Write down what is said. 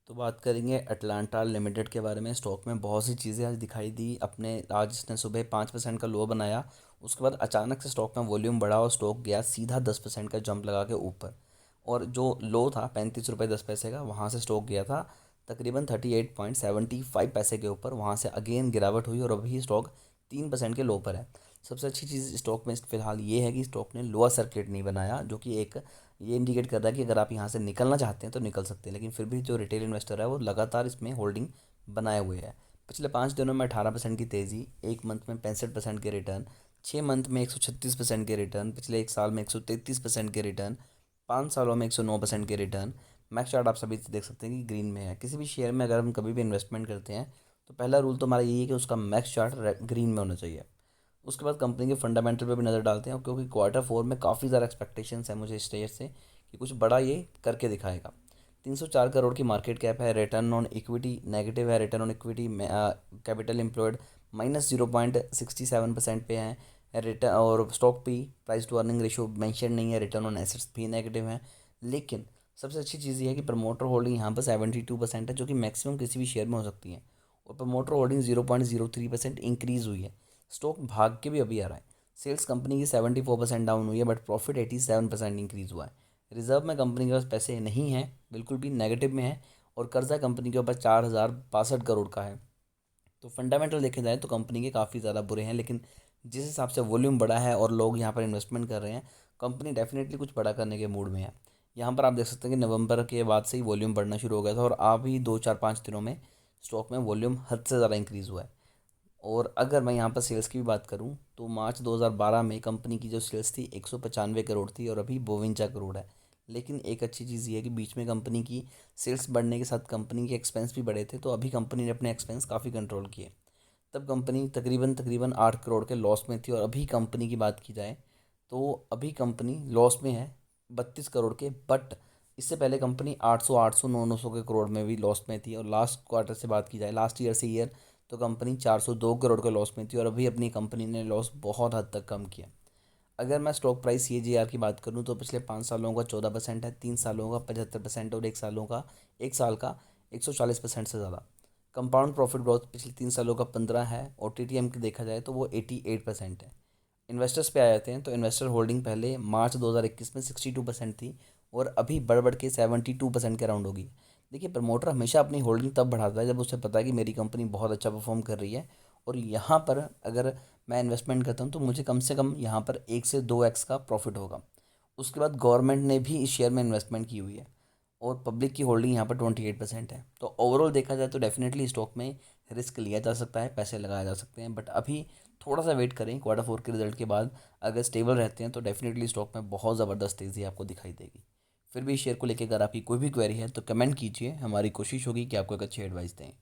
तो बात करेंगे अटलांटा लिमिटेड के बारे में। स्टॉक में बहुत सी चीज़ें आज दिखाई दी। अपने आज इसने सुबह 5% का लो बनाया। उसके बाद अचानक से स्टॉक में वॉल्यूम बढ़ा और स्टॉक गया सीधा 10% का जंप लगा के ऊपर। और जो लो था 35 रुपये 10 पैसे का, वहाँ से स्टॉक गया था तकरीबन 38.75 पैसे के ऊपर। वहाँ से अगेन गिरावट हुई और अभी स्टॉक 3% के लो पर है। सबसे अच्छी चीज़ स्टॉक में फ़िलहाल ये है कि स्टॉक ने लोअर सर्किट नहीं बनाया, जो कि एक ये इंडिकेट कर रहा है कि अगर आप यहाँ से निकलना चाहते हैं तो निकल सकते हैं। लेकिन फिर भी जो रिटेल इन्वेस्टर है वो लगातार इसमें होल्डिंग बनाए हुए है। पिछले 5 दिनों में 18% की तेज़ी, एक मंथ में 65% के रिटर्न, 6 मंथ में 136% के रिटर्न, पिछले एक साल में 133% के रिटर्न, 5 सालों में 109% के रिटर्न। मैक्स चार्ट आप सभी देख सकते हैं कि ग्रीन में है। किसी भी शेयर में अगर हम कभी भी इन्वेस्टमेंट करते हैं तो पहला रूल तो हमारा यही है कि उसका मैक्स चार्ट ग्रीन में होना चाहिए। उसके बाद कंपनी के फंडामेंटल पे भी नज़र डालते हैं, क्योंकि क्वार्टर 4 में काफ़ी ज़्यादा एक्सपेक्टेशंस है मुझे इस शेयर से कि कुछ बड़ा ये करके दिखाएगा। 304 करोड़ की मार्केट कैप है। रिटर्न ऑन इक्विटी नेगेटिव है। Return on equity capital employed -0.67% पे है। रिटर्न और stock P price to earning ratio mention नहीं है। रिटर्न ऑन एसेट्स भी नेगेटिव है। लेकिन सबसे अच्छी चीज़ ये है कि प्रमोटर होल्डिंग यहाँ पर 72% है, जो कि मैक्सिमम किसी भी शेयर में हो सकती है। और प्रमोटर होल्डिंग 0.03% इंक्रीज़ हुई है। स्टॉक भाग के भी अभी आ रहा है। सेल्स कंपनी की 74% डाउन हुई है, बट प्रॉफिट 87% इंक्रीज़ हुआ है। रिजर्व में कंपनी के पास पैसे नहीं हैं, बिल्कुल भी नेगेटिव में है। और कर्जा कंपनी के ऊपर 4062 करोड़ का है। तो फंडामेंटल देखे जाए तो कंपनी के काफ़ी ज़्यादा बुरे हैं, लेकिन जिस हिसाब से वॉल्यूम बढ़ा है और लोग यहाँ पर इन्वेस्टमेंट कर रहे हैं, कंपनी डेफिनेटली कुछ बड़ा करने के मूड में है। यहाँ पर आप देख सकते हैं कि नवंबर के बाद से ही वॉल्यूम बढ़ना शुरू हो गया था और अभी 2 4 5 दिनों में स्टॉक में वॉल्यूम हद से ज़्यादा इंक्रीज़ हुआ है। और अगर मैं यहाँ पर सेल्स की भी बात करूँ तो मार्च 2012 में कंपनी की जो सेल्स थी 195 करोड़ थी और अभी 52 करोड़ है। लेकिन एक अच्छी चीज़ ये है कि बीच में कंपनी की सेल्स बढ़ने के साथ कंपनी के एक्सपेंस भी बढ़े थे, तो अभी कंपनी ने अपने एक्सपेंस काफ़ी कंट्रोल किए। तब कंपनी तकरीबन तकरीबन 8 करोड़ के लॉस में थी और अभी कंपनी की बात की जाए तो अभी कंपनी लॉस में है 32 करोड़ के। बट इससे पहले कंपनी 800 900 के करोड़ में भी लॉस में थी। और लास्ट क्वार्टर से बात की जाए, लास्ट ईयर से ईयर, तो कंपनी 402 करोड़ के लॉस में थी और अभी अपनी कंपनी ने लॉस बहुत हद तक कम किया। अगर मैं स्टॉक प्राइस CAGR की बात करूं तो पिछले 5 सालों का 14% है, 3 सालों का 75% और एक साल का 140% से ज़्यादा। कंपाउंड प्रॉफिट ग्रोथ पिछले 3 सालों का 15 है और TTM की देखा जाए तो वो 88% है। इन्वेस्टर्स पे आ जाते हैं तो इन्वेस्टर होल्डिंग पहले मार्च 2021 में 62% थी और अभी बढ़ बढ़ के 72% के अराउंड होगी। देखिए, प्रमोटर हमेशा अपनी होल्डिंग तब बढ़ाता है जब उसे पता है कि मेरी कंपनी बहुत अच्छा परफॉर्म कर रही है। और यहाँ पर अगर मैं इन्वेस्टमेंट करता हूँ तो मुझे कम से कम यहाँ पर 1 से 2x का प्रॉफिट होगा। उसके बाद गवर्नमेंट ने भी इस शेयर में इन्वेस्टमेंट की हुई है और पब्लिक की होल्डिंग यहाँ पर 28% है। तो ओवरऑल देखा जाए तो डेफिनेटली स्टॉक में रिस्क लिया जा सकता है, पैसे लगाए जा सकते हैं। बट अभी थोड़ा सा वेट करें, क्वार्टर 4 के रिजल्ट के बाद अगर स्टेबल रहते हैं तो डेफिनेटली स्टॉक में बहुत ज़बरदस्त तेज़ी आपको दिखाई देगी। फिर भी इस शेयर को लेकर अगर आपकी कोई भी क्वेरी है तो कमेंट कीजिए, हमारी कोशिश होगी कि आपको एक अच्छी एडवाइस दें।